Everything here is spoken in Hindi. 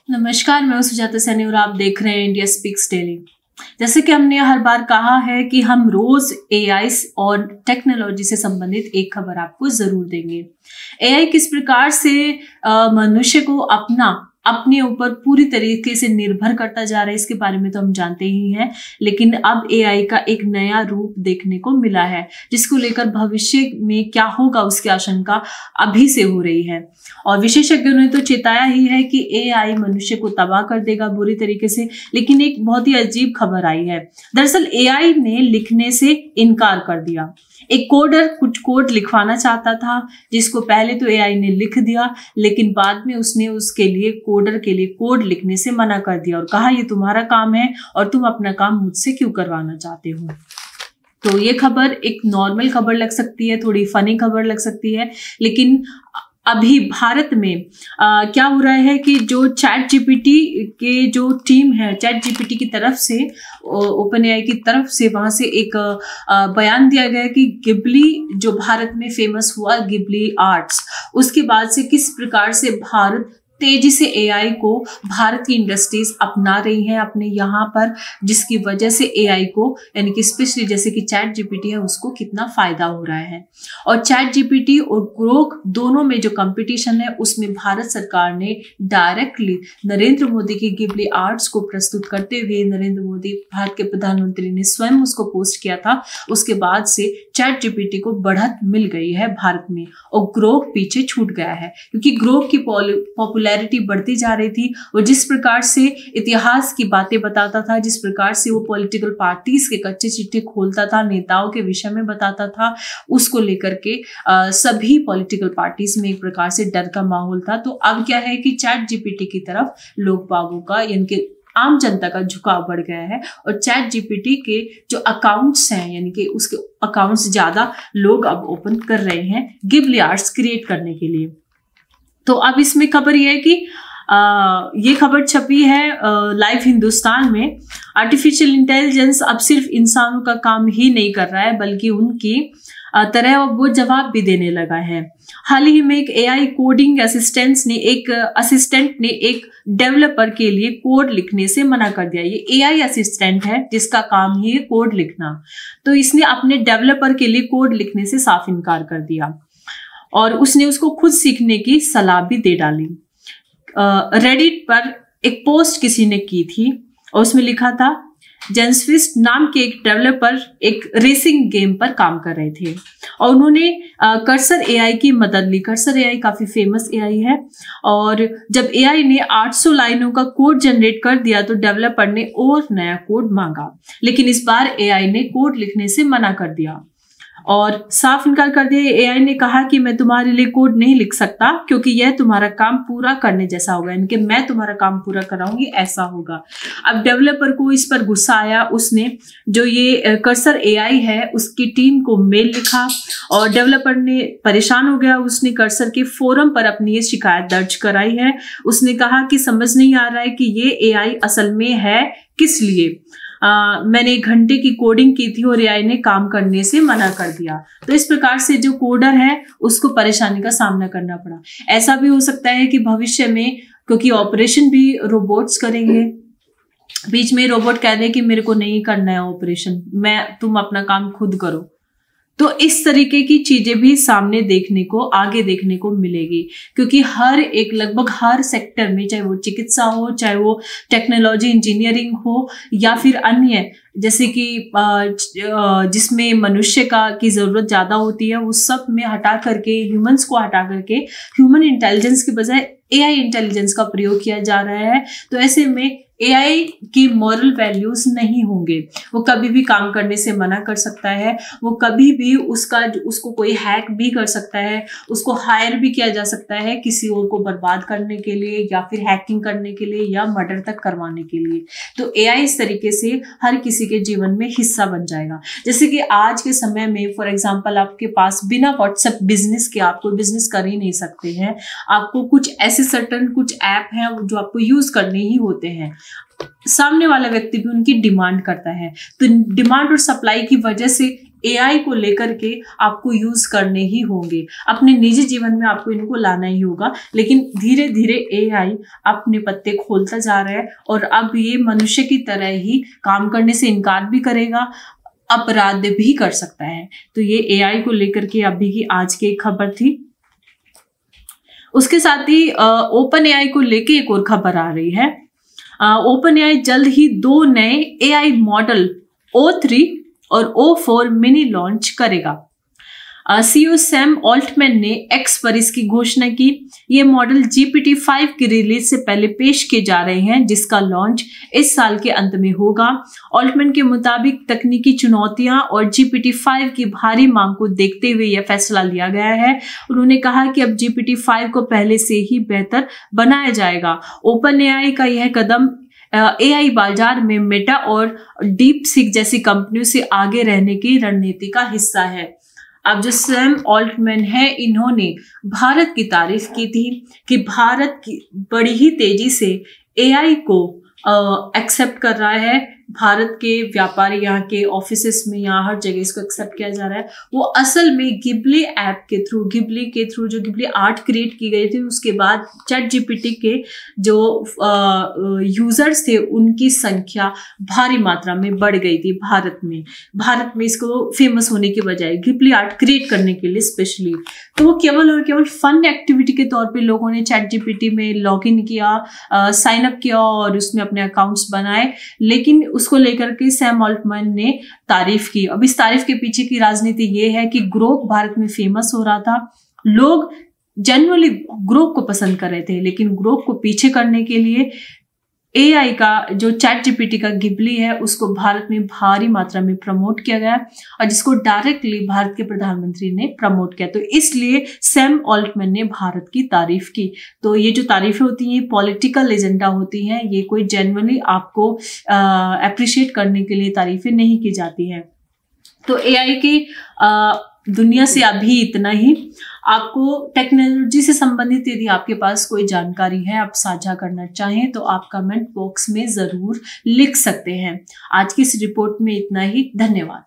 नमस्कार, मैं हूं सुजाता सैनी और आप देख रहे हैं इंडिया स्पीक्स डेली। जैसे कि हमने हर बार कहा है कि हम रोज एआई और टेक्नोलॉजी से संबंधित एक खबर आपको जरूर देंगे। एआई किस प्रकार से मनुष्य को अपने ऊपर पूरी तरीके से निर्भर करता जा रहा है, इसके बारे में तो हम जानते ही हैं। लेकिन अब एआई का एक नया रूप देखने को मिला है, जिसको लेकर भविष्य में क्या होगा उसकी आशंका अभी से हो रही है। और विशेषज्ञों ने तो चेताया ही है कि एआई मनुष्य को तबाह कर देगा बुरी तरीके से। लेकिन एक बहुत ही अजीब खबर आई है। दरअसल एआई ने लिखने से इनकार कर दिया। एक कोडर कुछ कोड लिखवाना चाहता था, जिसको पहले तो एआई ने लिख दिया, लेकिन बाद में उसने उसके लिए कोडर के लिए कोड लिखने से मना कर दिया और कहा ये तुम्हारा काम है और तुम अपना काम मुझसे क्यों करवाना चाहते हो। तो ये खबर एक नॉर्मल खबर लग सकती है, थोड़ी फनी खबर लग सकती है, लेकिन अभी भारत में क्या हो रहा है कि जो चैट जीपीटी के जो टीम है, चैट जीपीटी की तरफ से, ओपन एआई की तरफ से, वहां से एक बयान दिया गया कि गिबली जो भारत में फेमस हुआ, गिबली आर्ट्स, उसके बाद से किस प्रकार से भारत तेजी से एआई को भारत की इंडस्ट्रीज अपना रही हैं अपने यहाँ पर, जिसकी वजह से एआई को, यानी कि स्पेशली जैसे कि चैट जीपीटी है, उसको कितना फायदा हो रहा है। और चैट जीपीटी और ग्रोक दोनों में जो कंपटीशन है, उसमें भारत सरकार ने डायरेक्टली नरेंद्र मोदी की गिबली आर्ट्स को प्रस्तुत करते हुए, नरेंद्र मोदी भारत के प्रधानमंत्री ने स्वयं उसको पोस्ट किया था। उसके बाद से चैट जीपीटी को बढ़त मिल गई है भारत में और ग्रोक पीछे छूट गया है, क्योंकि ग्रोक की पॉपुलैरिटी बढ़ती जा रही थी। वो जिस प्रकार से इतिहास की बातें बताता था, जिस प्रकार से वो पॉलिटिकल पार्टीज के कच्चे चिट्ठे खोलता था, नेताओं के विषय में बताता था, उसको लेकर के सभी पॉलिटिकल पार्टीज में एक प्रकार से डर का माहौल था। तो अब क्या है कि चैट जीपीटी की तरफ लोग बागों का, यानी कि आम जनता का झुकाव बढ़ गया है और चैट जीपीटी के जो अकाउंट्स हैं, यानी कि उसके अकाउंट्स ज्यादा लोग अब ओपन कर रहे हैं गिबली आर्ट्स क्रिएट करने के लिए। तो अब इसमें खबर यह है कि ये खबर छपी है लाइव हिंदुस्तान में। आर्टिफिशियल इंटेलिजेंस अब सिर्फ इंसानों का काम ही नहीं कर रहा है, बल्कि उनकी तरह वो जवाब भी देने लगा है। हाल ही में एक एआई कोडिंग असिस्टेंट ने एक डेवलपर के लिए कोड लिखने से मना कर दिया। ये एआई असिस्टेंट है जिसका काम ही है कोड लिखना, तो इसने अपने डेवलपर के लिए कोड लिखने से साफ इनकार कर दिया और उसने उसको खुद सीखने की सलाह भी दे डाली। रेडिट पर एक पोस्ट किसी ने की थी और उसमें लिखा था, जेंसविस्ट नाम के एक डेवलपर एक रेसिंग गेम पर काम कर रहे थे और उन्होंने कर्सर एआई की मदद ली। कर्सर एआई काफी फेमस एआई है और जब एआई ने 800 लाइनों का कोड जनरेट कर दिया तो डेवलपर ने और नया कोड मांगा, लेकिन इस बार एआई ने कोड लिखने से मना कर दिया और साफ इनकार कर दिया। एआई ने कहा कि मैं तुम्हारे लिए कोड नहीं लिख सकता, क्योंकि यह तुम्हारा काम पूरा करने जैसा होगा, यानी कि मैं तुम्हारा काम पूरा कराऊंगी ऐसा होगा। अब डेवलपर को इस पर गुस्सा आया। उसने जो ये कर्सर एआई है उसकी टीम को मेल लिखा और डेवलपर ने परेशान हो गया। उसने कर्सर के फोरम पर अपनी ये शिकायत दर्ज कराई है। उसने कहा कि समझ नहीं आ रहा है कि ये एआई असल में है किस लिए। मैंने 1 घंटे की कोडिंग की थी और एआई ने काम करने से मना कर दिया। तो इस प्रकार से जो कोडर है उसको परेशानी का सामना करना पड़ा। ऐसा भी हो सकता है कि भविष्य में, क्योंकि ऑपरेशन भी रोबोट्स करेंगे, बीच में रोबोट कह दे कि मेरे को नहीं करना है ऑपरेशन, तुम अपना काम खुद करो। तो इस तरीके की चीजें भी सामने आगे देखने को मिलेगी, क्योंकि लगभग हर सेक्टर में, चाहे वो चिकित्सा हो, चाहे वो टेक्नोलॉजी इंजीनियरिंग हो, या फिर अन्य जैसे कि जिसमें मनुष्य की जरूरत ज्यादा होती है, उस सब में हटा करके, ह्यूमंस को हटा करके ह्यूमन इंटेलिजेंस के बजाय एआई इंटेलिजेंस का प्रयोग किया जा रहा है। तो ऐसे में एआई की मॉरल वैल्यूज नहीं होंगे। वो कभी भी काम करने से मना कर सकता है, वो कभी भी उसको कोई हैक भी कर सकता है, उसको हायर भी किया जा सकता है किसी और को बर्बाद करने के लिए, या फिर हैकिंग करने के लिए, या मर्डर तक करवाने के लिए। तो एआई इस तरीके से हर किसी के जीवन में हिस्सा बन जाएगा। जैसे कि आज के समय में फॉर एग्जाम्पल आपके पास बिना व्हाट्सएप बिजनेस के आप कोई बिजनेस कर ही नहीं सकते हैं। आपको कुछ ऐसे कुछ ऐप हैं जो आपको यूज करने ही होते हैं। सामने वाला व्यक्ति भी उनकी डिमांड करता है। तो डिमांड और सप्लाई की वजह से एआई को लेकर के आपको यूज करने ही होंगे, अपने निजी जीवन में आपको इनको लाना ही होगा। लेकिन धीरे धीरे एआई अपने पत्ते खोलता जा रहा है और अब ये मनुष्य की तरह ही काम करने से इनकार भी करेगा, अपराध भी कर सकता है। तो ये एआई को लेकर के अभी की आज की एक खबर थी। उसके साथ ही ओपन एआई को लेके एक और खबर आ रही है। ओपन एआई जल्द ही 2 नए एआई मॉडल O3 और O4 मिनी लॉन्च करेगा। सीईओ सैम ऑल्टमैन ने एक्स पर इसकी घोषणा की। ये मॉडल GPT-5 की रिलीज से पहले पेश किए जा रहे हैं, जिसका लॉन्च इस साल के अंत में होगा। ऑल्टमैन के मुताबिक तकनीकी चुनौतियां और GPT-5 की भारी मांग को देखते हुए यह फैसला लिया गया है। उन्होंने कहा कि अब GPT-5 को पहले से ही बेहतर बनाया जाएगा। ओपन एआई का यह कदम एआई बाजार में मेटा और डीप सीक जैसी कंपनियों से आगे रहने की रणनीति का हिस्सा है। अब जो सैम ऑल्टमैन है, इन्होंने भारत की तारीफ की थी कि भारत की बड़ी ही तेजी से एआई को एक्सेप्ट कर रहा है। भारत के व्यापारी यहाँ के ऑफिसेस में, यहाँ हर जगह इसको एक्सेप्ट किया जा रहा है। वो असल में गिबली ऐप के थ्रू, गिबली के थ्रू जो गिबली आर्ट क्रिएट की गई थी, उसके बाद चैट जीपीटी के जो यूजर्स थे उनकी संख्या भारी मात्रा में बढ़ गई थी भारत में इसको फेमस होने के बजाय गिबली आर्ट क्रिएट करने के लिए स्पेशली। तो वो केवल और केवल फन एक्टिविटी के तौर पे लोगों ने चैट जीपीटी में लॉग इन किया, साइन अप किया और उसमें अपने अकाउंट्स बनाए। लेकिन उसको लेकर के सैम ऑल्टमैन ने तारीफ की। अब इस तारीफ के पीछे की राजनीति ये है कि ग्रोक भारत में फेमस हो रहा था, लोग जनरली ग्रोक को पसंद कर रहे थे, लेकिन ग्रोक को पीछे करने के लिए एआई का जो चैट जीपीटी का गिबली है उसको भारत में भारी मात्रा में प्रमोट किया गया और जिसको डायरेक्टली भारत के प्रधानमंत्री ने प्रमोट किया। तो इसलिए सैम ऑल्टमैन ने भारत की तारीफ की। तो ये जो तारीफें होती हैं पॉलिटिकल एजेंडा होती हैं, ये कोई जेन्युइनली आपको अप्रिशिएट करने के लिए तारीफें नहीं की जाती हैं। तो एआई की दुनिया से अभी इतना ही। आपको टेक्नोलॉजी से संबंधित यदि आपके पास कोई जानकारी है, आप साझा करना चाहें तो आप कमेंट बॉक्स में जरूर लिख सकते हैं। आज की इस रिपोर्ट में इतना ही। धन्यवाद।